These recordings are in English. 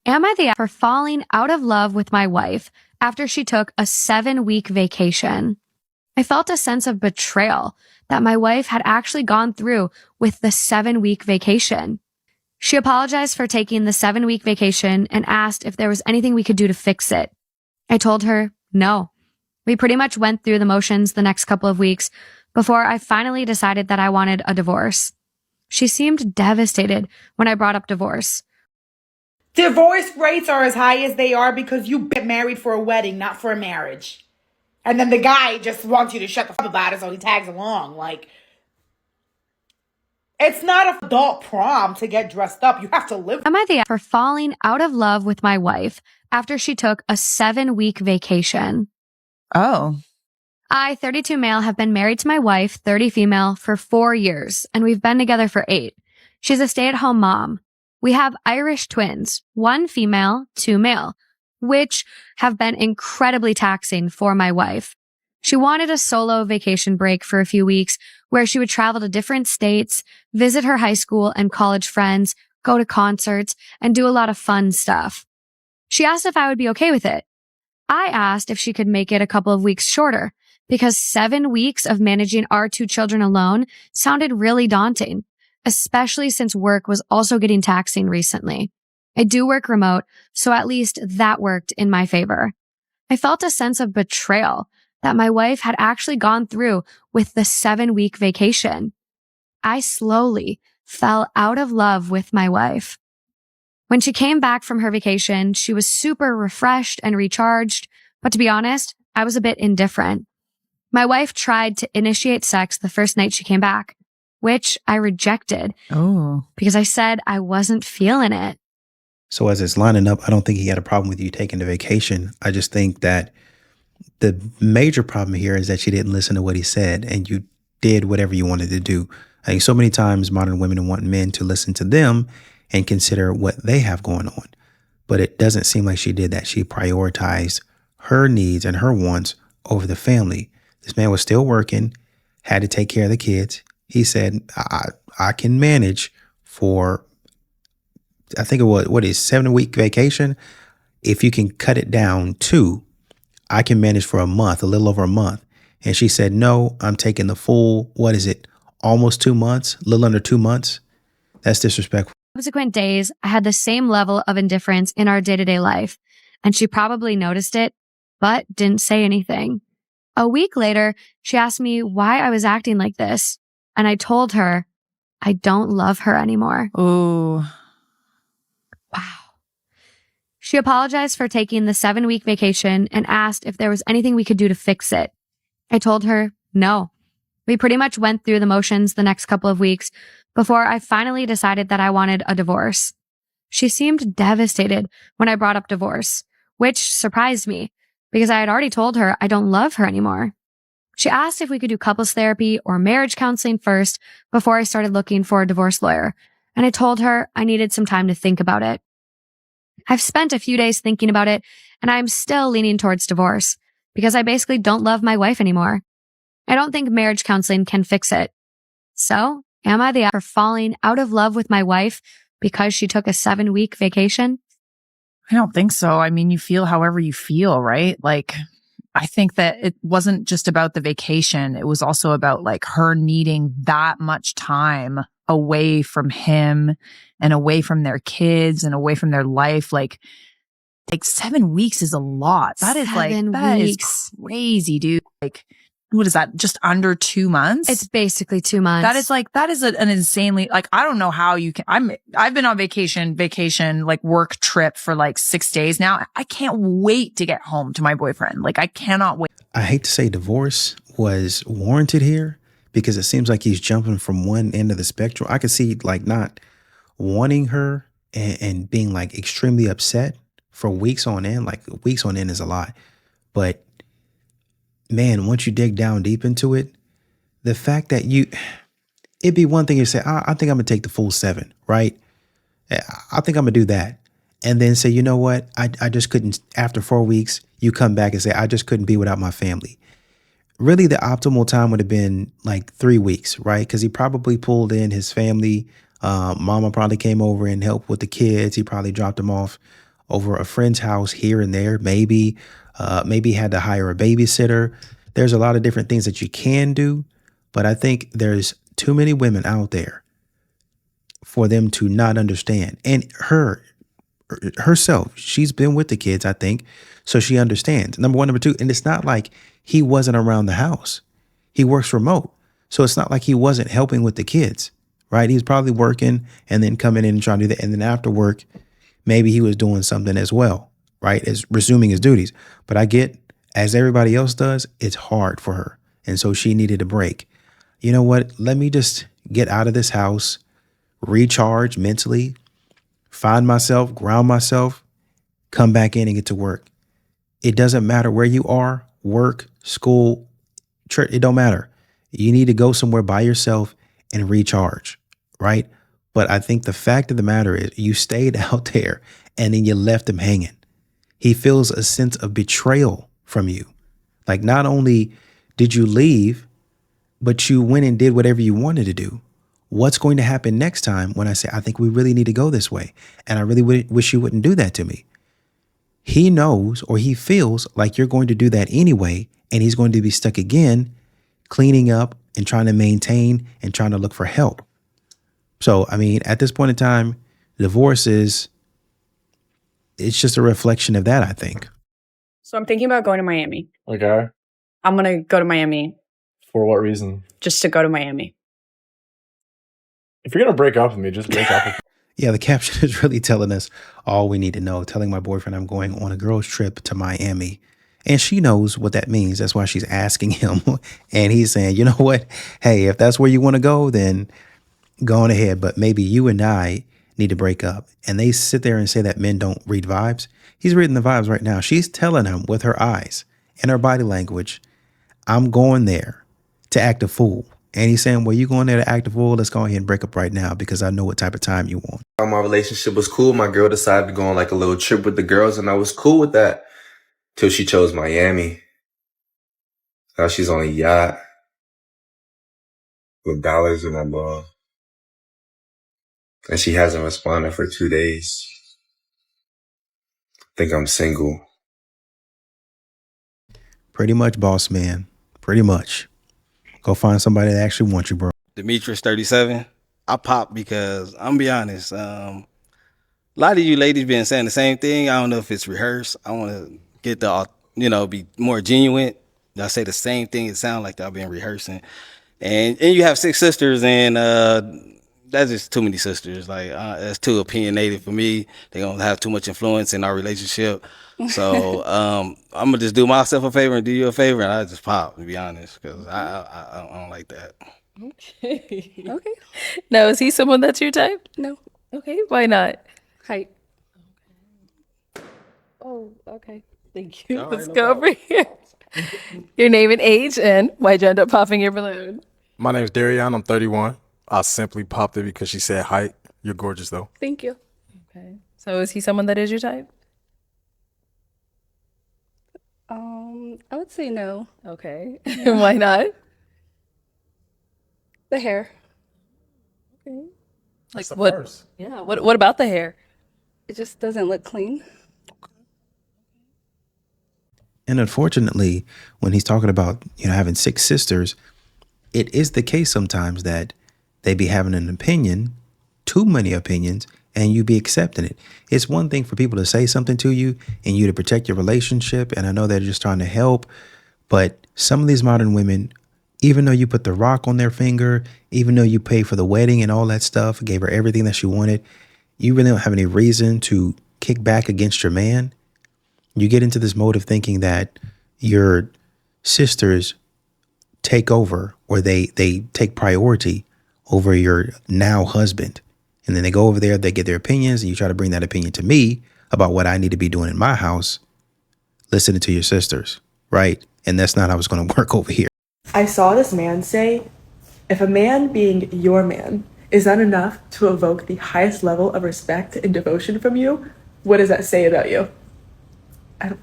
Am I the for falling out of love with my wife after she took a 7-week vacation? I felt a sense of betrayal that my wife had actually gone through with the 7-week vacation. She apologized for taking the 7-week vacation and asked if there was anything we could do to fix it. I told her no. We pretty much went through the motions the next couple of weeks before I finally decided that I wanted a divorce. She seemed devastated when I brought up divorce. Divorce rates are as high as they are because you get married for a wedding, not for a marriage. And then the guy just wants you to shut the fuck about it, so he tags along. Like, it's not an adult prom to get dressed up. You have to live. Am I the for falling out of love with my wife after she took a 7-week vacation? Oh. I, 32 male, have been married to my wife, 30 female, for 4 years, and we've been together for 8. She's a stay-at-home mom. We have Irish twins, 1 female, 2 male, which have been incredibly taxing for my wife. She wanted a solo vacation break for a few weeks where she would travel to different states, visit her high school and college friends, go to concerts, and do a lot of fun stuff. She asked if I would be okay with it. I asked if she could make it a couple of weeks shorter because 7 weeks of managing our 2 children alone sounded really daunting, especially since work was also getting taxing recently. I do work remote, so at least that worked in my favor. I felt a sense of betrayal that my wife had actually gone through with the 7-week vacation. I slowly fell out of love with my wife. When she came back from her vacation, she was super refreshed and recharged, but to be honest, I was a bit indifferent. My wife tried to initiate sex the first night she came back, which I rejected because I said I wasn't feeling it. So as it's lining up, I don't think he had a problem with you taking the vacation. I just think that the major problem here is that she didn't listen to what he said and you did whatever you wanted to do. I think so many times modern women want men to listen to them and consider what they have going on. But it doesn't seem like she did that. She prioritized her needs and her wants over the family. This man was still working, had to take care of the kids. He said, I can manage for, I think it was, 7-week vacation? If you can cut it down to, I can manage for a month, a little over a month. And she said, no, I'm taking the full, almost 2 months, a little under 2 months. That's disrespectful. Subsequent days, I had the same level of indifference in our day-to-day life, and she probably noticed it, but didn't say anything. A week later, she asked me why I was acting like this, and I told her I don't love her anymore. Ooh. Wow. She apologized for taking the 7-week vacation and asked if there was anything we could do to fix it. I told her no. We pretty much went through the motions the next couple of weeks before I finally decided that I wanted a divorce. She seemed devastated when I brought up divorce, which surprised me because I had already told her I don't love her anymore. She asked if we could do couples therapy or marriage counseling first before I started looking for a divorce lawyer, and I told her I needed some time to think about it. I've spent a few days thinking about it, and I'm still leaning towards divorce because I basically don't love my wife anymore. I don't think marriage counseling can fix it. So, am I the for falling out of love with my wife because she took a 7-week vacation? I don't think so. I mean, you feel however you feel, right? Like, I think that it wasn't just about the vacation. It was also about like her needing that much time away from him and away from their kids and away from their life. Like 7 weeks is a lot. That is that is crazy, dude. Like, what is that? Just under 2 months? It's basically 2 months. That is an insanely, like, I don't know how you can, I've been on vacation, like work trip for like 6 days now. I can't wait to get home to my boyfriend. Like, I cannot wait. I hate to say divorce was warranted here because it seems like he's jumping from one end of the spectrum. I could see like not wanting her and being like extremely upset for weeks on end. Like weeks on end is a lot, but man, once you dig down deep into it, the fact that it'd be one thing you say, I think I'm gonna take the full 7, right? I think I'm gonna do that. And then say, you know what? I just couldn't, after 4 weeks, you come back and say, I just couldn't be without my family. Really, the optimal time would have been like 3 weeks, right? Because he probably pulled in his family. Mama probably came over and helped with the kids. He probably dropped them off over a friend's house here and there. Maybe had to hire a babysitter. There's a lot of different things that you can do, but I think there's too many women out there for them to not understand. And herself, she's been with the kids, I think, so she understands. Number one. Number two, and it's not like he wasn't around the house. He works remote. So it's not like he wasn't helping with the kids, right? He's probably working and then coming in and trying to do that. And then after work, maybe he was doing something as well, right? As resuming his duties. But I get, as everybody else does, it's hard for her. And so she needed a break. You know what? Let me just get out of this house, recharge mentally, find myself, ground myself, come back in and get to work. It doesn't matter where you are, work, school, church, it don't matter. You need to go somewhere by yourself and recharge, right? But I think the fact of the matter is you stayed out there and then you left him hanging. He feels a sense of betrayal from you. Like, not only did you leave, but you went and did whatever you wanted to do. What's going to happen next time when I say, I think we really need to go this way, and I really wish you wouldn't do that to me? He knows, or he feels like you're going to do that anyway, and he's going to be stuck again, cleaning up and trying to maintain and trying to look for help. So, I mean, at this point in time, divorce it's just a reflection of that, I think. So I'm thinking about going to Miami. Okay. I'm going to go to Miami For what reason? just to go to Miami. If you're gonna break up with me, just break up with me. Yeah, the caption is really telling us all we need to know. Telling my boyfriend I'm going on a girls' trip to Miami. And she knows what that means. That's why she's asking him. And he's saying, you know what? Hey, if that's where you want to go, then go on ahead. But maybe you and I need to break up. And they sit there and say that men don't read vibes. He's reading the vibes right now. She's telling him with her eyes and her body language, I'm going there to act a fool. And he's saying, well, you going there to act a fool? Let's go ahead and break up right now because I know what type of time you want. My relationship was cool. My girl decided to go on like a little trip with the girls, and I was cool with that till she chose Miami. Now she's on a yacht with dollars in her ball, and she hasn't responded for 2 days. I think I'm single. Pretty much, boss man. Pretty much. Go find somebody that actually wants you, bro. Demetrius 37. I popped because I'm gonna be honest. A lot of you ladies been saying the same thing. I don't know if it's rehearsed. I want to get be more genuine. Y'all say the same thing. It sounds like y'all been rehearsing. And you have 6 sisters, and that's just too many sisters. Like that's too opinionated for me. They're gonna have too much influence in our relationship. So I'm gonna just do myself a favor and do you a favor, and I just pop, to be honest, because I don't like that. Okay. Okay. Now, is he someone that's your type? No. Okay. Why not? Height. Oh, okay. Thank you. Let's go over here. Your name and age, and why'd you end up popping your balloon? My name's Darian. I'm 31. I simply popped it because she said height. You're gorgeous, though. Thank you. Okay. So is he someone that is your type? I would say no. Okay. Why not? The hair. Okay. That's the what? first. Yeah. What about the hair? It just doesn't look clean. And unfortunately, when he's talking about, having 6 sisters, it is the case sometimes that they be having an opinion, too many opinions, and you be accepting it. It's one thing for people to say something to you and you to protect your relationship. And I know they're just trying to help. But some of these modern women, even though you put the rock on their finger, even though you paid for the wedding and all that stuff, gave her everything that she wanted, you really don't have any reason to kick back against your man. You get into this mode of thinking that your sisters take over, or they take priority over your now husband. And then they go over there, they get their opinions, and you try to bring that opinion to me about what I need to be doing in my house, listening to your sisters, right? And that's not how it's going to work over here. I saw this man say, if a man being your man is not enough to evoke the highest level of respect and devotion from you, what does that say about you? I don't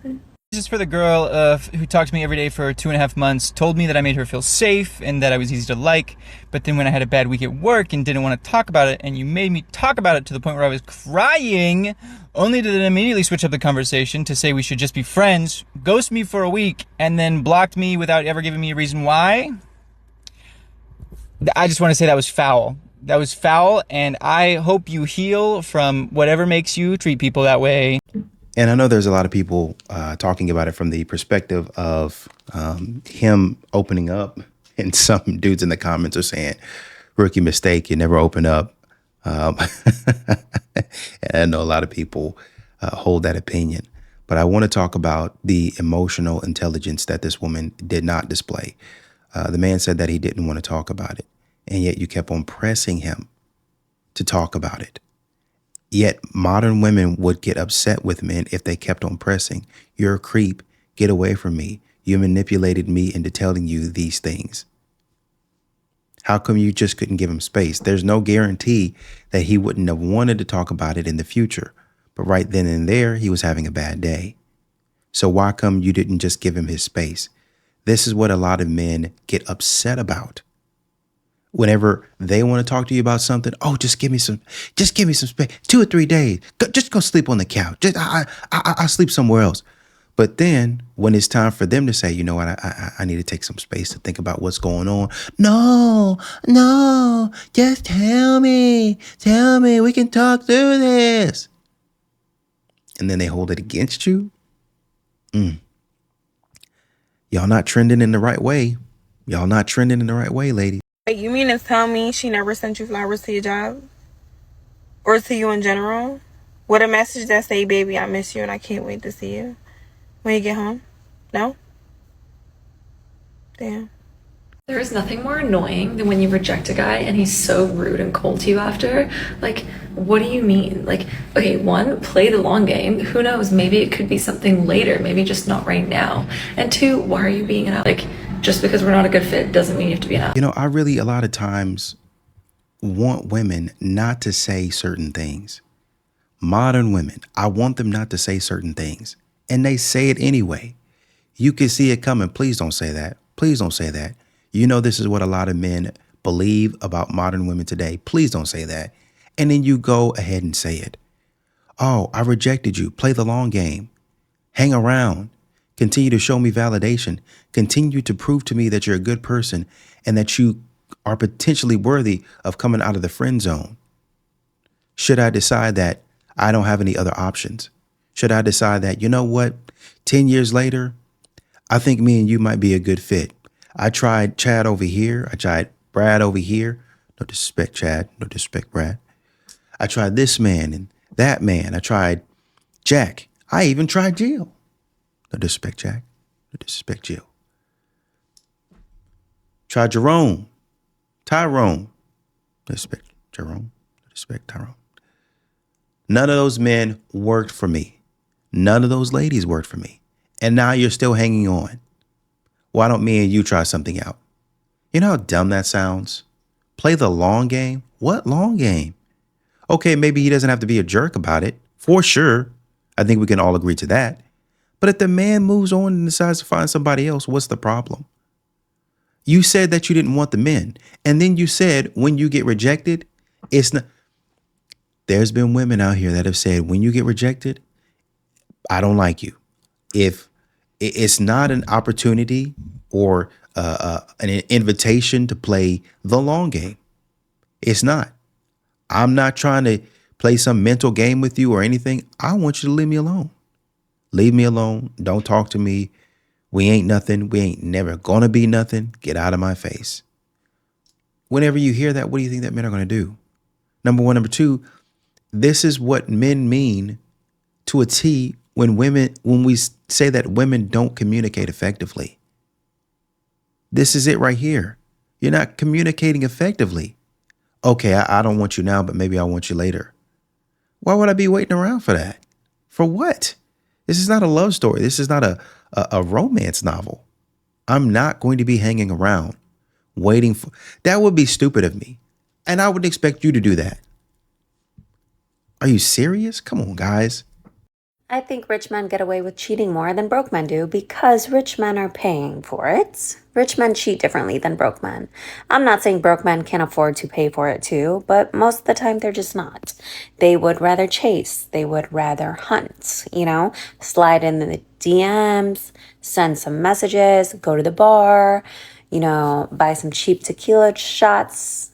know. This is for the girl who talked to me every day for 2.5 months, told me that I made her feel safe and that I was easy to like, but then when I had a bad week at work and didn't want to talk about it, and you made me talk about it to the point where I was crying, only to then immediately switch up the conversation to say we should just be friends, ghost me for a week, and then blocked me without ever giving me a reason why. I just want to say that was foul. That was foul, and I hope you heal from whatever makes you treat people that way. And I know there's a lot of people talking about it from the perspective of him opening up, and some dudes in the comments are saying, rookie mistake, you never open up. And I know a lot of people hold that opinion. But I want to talk about the emotional intelligence that this woman did not display. The man said that he didn't want to talk about it, and yet you kept on pressing him to talk about it. Yet modern women would get upset with men if they kept on pressing. You're a creep. Get away from me. You manipulated me into telling you these things. How come you just couldn't give him space? There's no guarantee that he wouldn't have wanted to talk about it in the future. But right then and there, he was having a bad day. So why come you didn't just give him his space? This is what a lot of men get upset about. Whenever they want to talk to you about something, oh, just give me some space. 2 or 3 days. Just go sleep on the couch. I'll sleep somewhere else. But then when it's time for them to say, you know what, I need to take some space to think about what's going on. No, just tell me, we can talk through this. And then they hold it against you. Y'all not trending in the right way. Ladies. Wait, you mean to tell me she never sent you flowers to your job? Or to you in general? With a message that say, baby, I miss you and I can't wait to see you when you get home? No? Damn. There is nothing more annoying than when you reject a guy and he's so rude and cold to you after. Like, what do you mean? Like, okay, one, play the long game. Who knows? Maybe it could be something later. Maybe just not right now. And two, why are you being an like? Just because we're not a good fit doesn't mean you have to be an out. You know, I really a lot of times want women not to say certain things. Modern women, I want them not to say certain things. And they say it anyway. You can see it coming. Please don't say that. Please don't say that. You know, this is what a lot of men believe about modern women today. Please don't say that. And then you go ahead and say it. Oh, I rejected you. Play the long game. Hang around. Continue to show me validation. Continue to prove to me that you're a good person and that you are potentially worthy of coming out of the friend zone. Should I decide that I don't have any other options? Should I decide that, you know what, 10 years later, I think me and you might be a good fit. I tried Chad over here. I tried Brad over here. No disrespect, Chad. No disrespect, Brad. I tried this man and that man. I tried Jack. I even tried Jill. No disrespect, Jack. No disrespect, Jill. Try Jerome. Tyrone. No disrespect, Jerome. No disrespect, Tyrone. None of those men worked for me. None of those ladies worked for me. And now you're still hanging on. Why don't me and you try something out? You know how dumb that sounds? Play the long game? What long game? Okay, maybe he doesn't have to be a jerk about it. For sure. I think we can all agree to that. But if the man moves on and decides to find somebody else, what's the problem? You said that you didn't want the men. And then you said when you get rejected, it's not. There's been women out here that have said when you get rejected, I don't like you. If it's not an opportunity or an invitation to play the long game, it's not. I'm not trying to play some mental game with you or anything. I want you to leave me alone. Leave me alone. Don't talk to me. We ain't nothing. We ain't never gonna be nothing. Get out of my face. Whenever you hear that, what do you think that men are gonna do? Number one. Number two, this is what men mean to a T when we say that women don't communicate effectively. This is it right here. You're not communicating effectively. Okay, I don't want you now, but maybe I'll want you later. Why would I be waiting around for that? For what? This is not a love story. This is not a romance novel. I'm not going to be hanging around waiting for, that would be stupid of me. And I would expect you to do that. Are you serious? Come on, guys. I think rich men get away with cheating more than broke men do because rich men are paying for it. Rich men cheat differently than broke men. I'm not saying broke men can't afford to pay for it too, but most of the time they're just not. They would rather chase. They would rather hunt, slide in the DMs, send some messages, go to the bar, buy some cheap tequila shots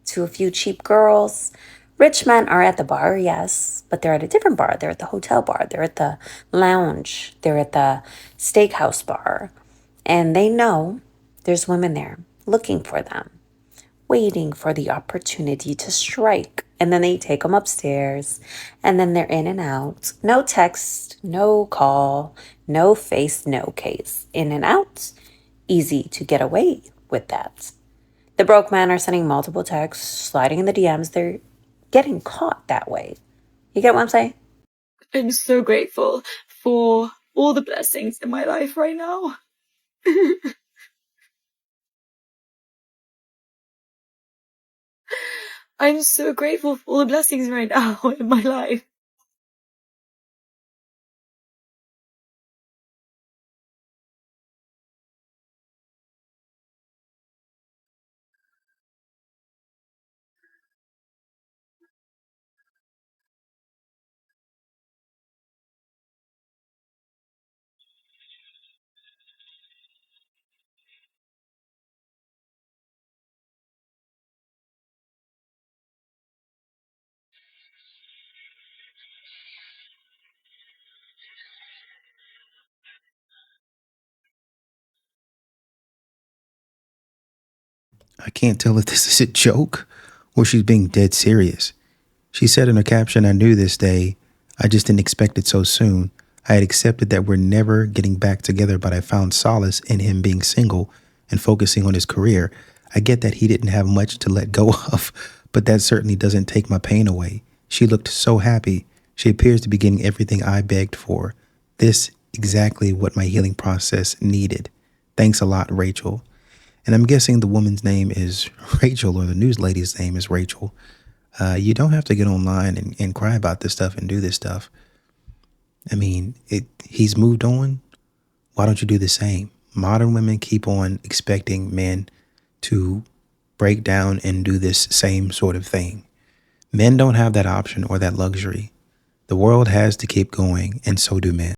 to a few cheap girls. Rich men are at the bar, yes, but they're at a different bar. They're at the hotel bar. They're at the lounge. They're at the steakhouse bar. And they know there's women there looking for them, waiting for the opportunity to strike. And then they take them upstairs, and then they're in and out. No text, no call, no face, no case. In and out, easy to get away with that. The broke men are sending multiple texts, sliding in the DMs. They're getting caught that way. You get what I'm saying? I'm so grateful for all the blessings in my life right now. I'm so grateful for all the blessings right now in my life. I can't tell if this is a joke or she's being dead serious. She said in her caption, "I knew this day. I just didn't expect it so soon. I had accepted that we're never getting back together, but I found solace in him being single and focusing on his career. I get that he didn't have much to let go of, but that certainly doesn't take my pain away. She looked so happy. She appears to be getting everything I begged for. This exactly what my healing process needed. Thanks a lot, Rachel." And I'm guessing the woman's name is Rachel, or the news lady's name is Rachel. You don't have to get online and cry about this stuff and do this stuff. I mean, he's moved on. Why don't you do the same? Modern women keep on expecting men to break down and do this same sort of thing. Men don't have that option or that luxury. The world has to keep going, and so do men.